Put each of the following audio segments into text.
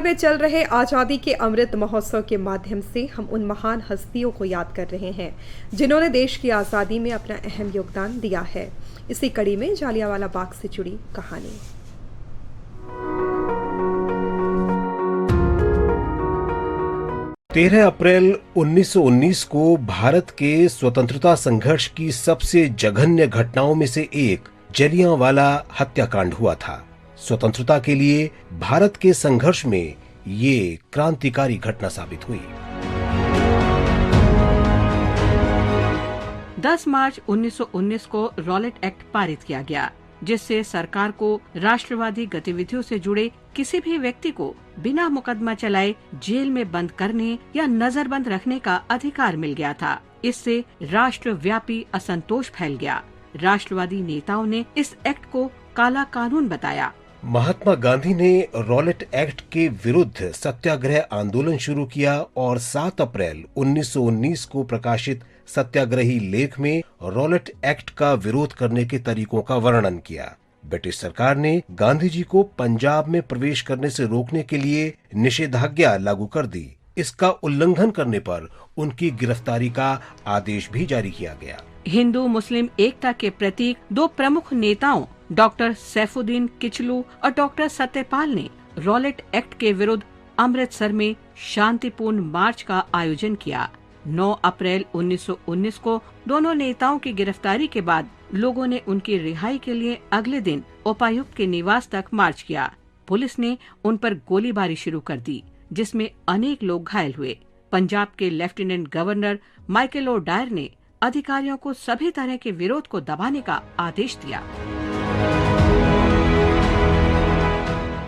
में चल रहे आज़ादी के अमृत महोत्सव के माध्यम से हम उन महान हस्तियों को याद कर रहे हैं जिन्होंने देश की आज़ादी में अपना अहम योगदान दिया है। इसी कड़ी में जालियांवाला बाग से जुड़ी कहानी। तेरह अप्रैल 1919 को भारत के स्वतंत्रता संघर्ष की सबसे जघन्य घटनाओं में से एक जलियांवाला हत्याकांड हुआ था। स्वतंत्रता के लिए भारत के संघर्ष में ये क्रांतिकारी घटना साबित हुई। 10 मार्च 1919 को रॉलेट एक्ट पारित किया गया, जिससे सरकार को राष्ट्रवादी गतिविधियों से जुड़े किसी भी व्यक्ति को बिना मुकदमा चलाए जेल में बंद करने या नजरबंद रखने का अधिकार मिल गया था। इससे राष्ट्रव्यापी असंतोष फैल गया। राष्ट्रवादी नेताओं ने इस एक्ट को काला कानून बताया। महात्मा गांधी ने रॉलेट एक्ट के विरुद्ध सत्याग्रह आंदोलन शुरू किया और 7 अप्रैल 1919 को प्रकाशित सत्याग्रही लेख में रॉलेट एक्ट का विरोध करने के तरीकों का वर्णन किया। ब्रिटिश सरकार ने गांधी जी को पंजाब में प्रवेश करने से रोकने के लिए निषेधाज्ञा लागू कर दी। इसका उल्लंघन करने पर उनकी गिरफ्तारी का आदेश भी जारी किया गया। हिंदू मुस्लिम एकता के प्रतीक दो प्रमुख नेताओं डॉक्टर सैफुद्दीन किचलू और डॉक्टर सत्यपाल ने रॉलेट एक्ट के विरुद्ध अमृतसर में शांतिपूर्ण मार्च का आयोजन किया। 9 अप्रैल 1919 को दोनों नेताओं की गिरफ्तारी के बाद लोगों ने उनकी रिहाई के लिए अगले दिन उपायुक्त के निवास तक मार्च किया। पुलिस ने उन पर गोलीबारी शुरू कर दी, जिसमें अनेक लोग घायल हुए। पंजाब के lieutenant governor Michael O'Dwyer ने अधिकारियों को सभी तरह के विरोध को दबाने का आदेश दिया।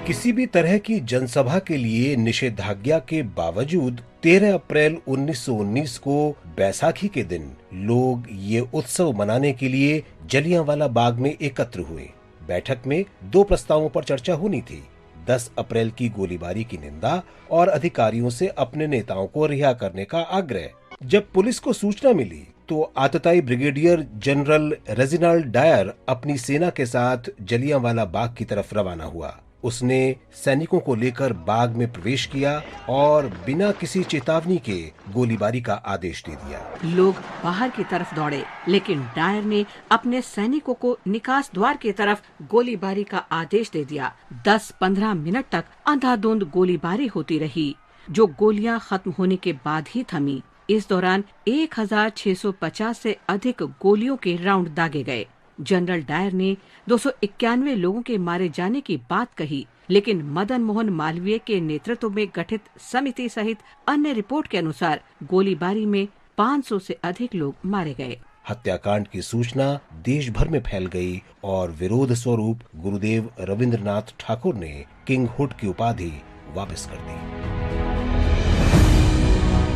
किसी भी तरह की जनसभा के लिए निषेधाज्ञा के बावजूद 13 अप्रैल 1919 को बैसाखी के दिन लोग ये उत्सव मनाने के लिए जलियांवाला बाग में एकत्र हुए। बैठक में 2 प्रस्तावों पर चर्चा होनी थी। 10 अप्रैल की गोलीबारी की निंदा और अधिकारियों से अपने नेताओं को रिहा करने का आग्रह। जब पुलिस को सूचना मिली तो आतताई ब्रिगेडियर जनरल रेजिनाल्ड डायर अपनी सेना के साथ जलियांवाला बाग की तरफ रवाना हुआ। उसने सैनिकों को लेकर बाग में प्रवेश किया और बिना किसी चेतावनी के गोलीबारी का आदेश दे दिया। लोग बाहर की तरफ दौड़े, लेकिन डायर ने अपने सैनिकों को निकास द्वार की तरफ गोलीबारी का आदेश दे दिया। 10-15 मिनट तक अंधाधुंध गोलीबारी होती रही, जो गोलियां खत्म होने के बाद ही थमी। इस दौरान 1650 से अधिक गोलियों के राउंड दागे गए। जनरल डायर ने 291 लोगों के मारे जाने की बात कही, लेकिन मदन मोहन मालवीय के नेतृत्व में गठित समिति सहित अन्य रिपोर्ट के अनुसार गोलीबारी में 500 से अधिक लोग मारे गए। हत्याकांड की सूचना देश भर में फैल गई और विरोध स्वरूप गुरुदेव रविंद्रनाथ ठाकुर ने किंग हुड की उपाधि वापस कर दी।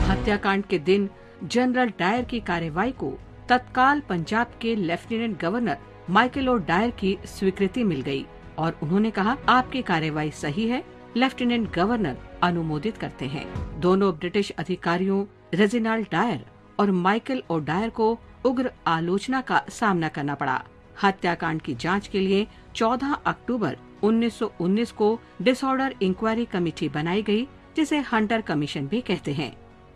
हत्याकांड के दिन जनरल डायर की कार्रवाई को तत्काल पंजाब के lieutenant governor Michael O'Dwyer की स्वीकृति मिल गई और उन्होंने कहा, आपकी कार्रवाई सही है, लेफ्टिनेंट गवर्नर अनुमोदित करते हैं। दोनों ब्रिटिश अधिकारियों रेजिनाल्ड डायर और माइकल ओ डायर को उग्र आलोचना का सामना करना पड़ा। हत्याकांड की जांच के लिए 14 अक्टूबर 1919 को डिसऑर्डर इंक्वायरी कमेटी बनाई गई, जिसे हंटर कमीशन भी कहते हैं।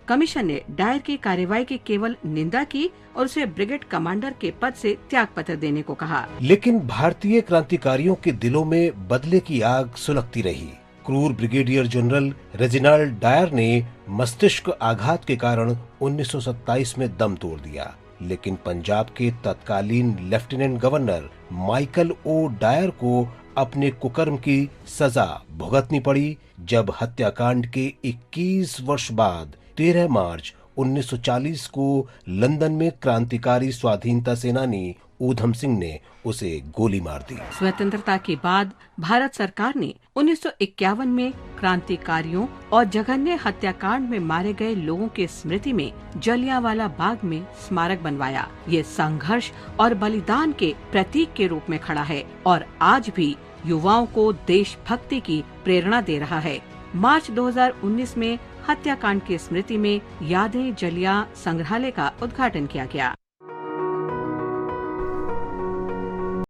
कमीशन ने डायर की कार्रवाई की केवल निंदा की और उसे ब्रिगेड कमांडर के पद से त्यागपत्र देने को कहा। लेकिन भारतीय क्रांतिकारियों के दिलों में बदले की आग सुलगती रही। क्रूर ब्रिगेडियर जनरल रेजिनाल्ड डायर ने मस्तिष्क आघात के कारण 1927 में दम तोड़ दिया, लेकिन पंजाब के तत्कालीन lieutenant governor Michael O'Dwyer को अपने कुकर्म की सजा भुगतनी पड़ी। जब हत्याकांड के 21 वर्ष बाद 13 मार्च 1940 को लंदन में क्रांतिकारी स्वाधीनता सेनानी ऊधम सिंह ने उसे गोली मार दी। स्वतंत्रता के बाद भारत सरकार ने 1951 में क्रांतिकारियों और जघन्य हत्याकांड में मारे गए लोगों के स्मृति में जलियांवाला बाग में स्मारक बनवाया। ये संघर्ष और बलिदान के प्रतीक के रूप में खड़ा है और आज भी युवाओं को देशभक्ति की प्रेरणा दे रहा है। मार्च 2019 में हत्याकांड की स्मृति में यादें जलियां संग्रहालय का उद्घाटन किया गया।